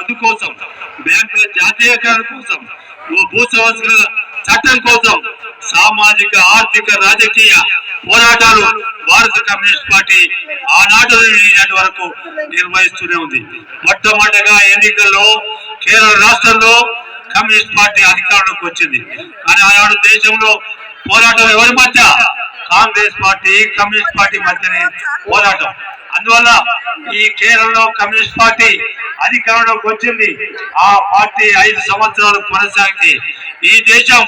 రద్దు కోసం, బ్యాంకుల జాతీయకరణ కోసం, భూ సంస్కరణ చట్టం కోసం సామాజిక ఆర్థిక రాజకీయ పోరాటాలు భారత కమ్యూనిస్ట్ పార్టీ ఆనాటి ఈనాటి వరకు నిర్వహిస్తూనే ఉంది. మొట్టమొదటిగా ఎన్నికల్లో కేరళ రాష్ట్రంలో కమ్యూనిస్ట్ పార్టీ అధికారంలోకి వచ్చింది. కానీ ఆనాడు దేశంలో పోరాటం ఎవరి మధ్య? కాంగ్రెస్ పార్టీ కమ్యూనిస్ట్ పార్టీ మధ్యనే పోరాటం. అందువల్ల ఈ కేరళలో కమ్యూనిస్ట్ పార్టీ అధికారంలోకి వచ్చింది. ఆ పార్టీ 5 సంవత్సరాలు కొనసాగింది. ఈ దేశం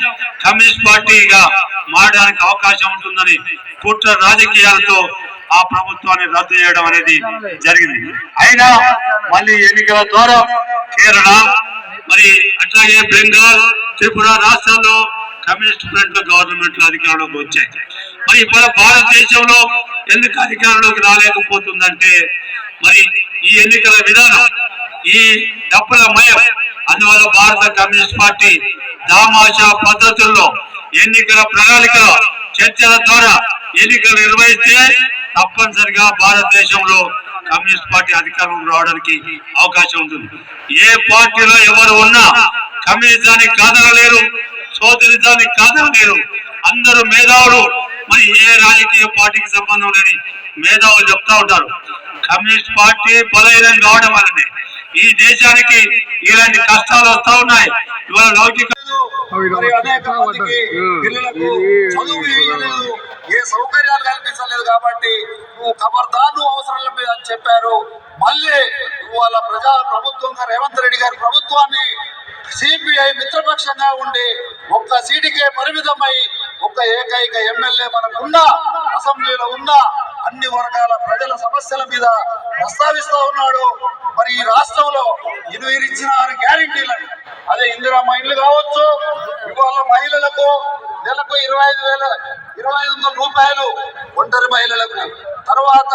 కమ్యూనిస్ట్ పార్టీగా మారడానికి అవకాశం ఉంటుందని కుట్ర రాజకీయాలతో ఆ ప్రభుత్వాన్ని రద్దు చేయడం అనేది జరిగింది. అయినా మళ్ళీ ఎన్నికల ద్వారా కేరళ, మరి అట్లాగే బెంగాల్, త్రిపుర రాష్ట్రాల్లో కమ్యూనిస్ట్ ఫ్రంట్ గవర్నమెంట్లు అధికారంలోకి వచ్చాయి. మరి ఇప్పుడు భారతదేశంలో ఎందుకు అధికారంలోకి రాలేకపోతుందంటే మరి ఈ ఎన్నికల విధానం, ఈ డబ్బుల మయం. అందువల్ల భారత కమ్యూనిస్ట్ పార్టీ దామాషా పద్ధతుల్లో ఎన్నికల ప్రణాళికలో చర్చల ద్వారా ఎన్నికలు నిర్వహిస్తే తప్పనిసరిగా భారతదేశంలో కమ్యూనిస్ట్ పార్టీ అధికారంలో రావడానికి అవకాశం ఉంటుంది. ఏ పార్టీలో ఎవరు ఉన్నా కమ్యూనిజాన్ని కాదనలేరు, సోదరిజాన్ని కాదనలేరు. అందరూ మేధావులు. మరి ఏ రాజకీయ పార్టీకి సంబంధం లేని మేధావులు చెప్తా ఉంటారు. కమ్యూనిస్ట్ పార్టీ బలహీనం కావడం వల్లనే ఈ దేశానికి ఇలాంటి కష్టాలు వస్తా ఉన్నాయి. ఇవాళ లౌకిక అనేక మందికి పిల్లలకు చదువు ఇవ్వలేదు, ఏ సౌకర్యాలు కల్పించలేదు. కాబట్టి నువ్వు ఖబర్దారు అవసరం లేదు అని చెప్పారు. మళ్ళీ ఇవాళ ప్రభుత్వంగా రేవంత్ రెడ్డి గారి ప్రభుత్వాన్ని సిపిఐ మిత్రపక్షంగా ఉండి ఒక్క సీటుకే పరిమితమై ఒక్క ఏకైక ఎమ్మెల్యే మనకున్న అసెంబ్లీలో ఉన్న అన్ని వర్గాల ప్రజల సమస్యల మీద ప్రస్తావిస్తూ ఉన్నాడు. మరి ఈ రాష్ట్రంలో ఇచ్చిన 6 గ్యారెంటీలను, అదే ఇందిరమ్మ ఇల్లు కావచ్చు, ఇవాళ మహిళలకు నెలకు 25,000 రూపాయలు ఒంటరి మహిళలకు, తర్వాత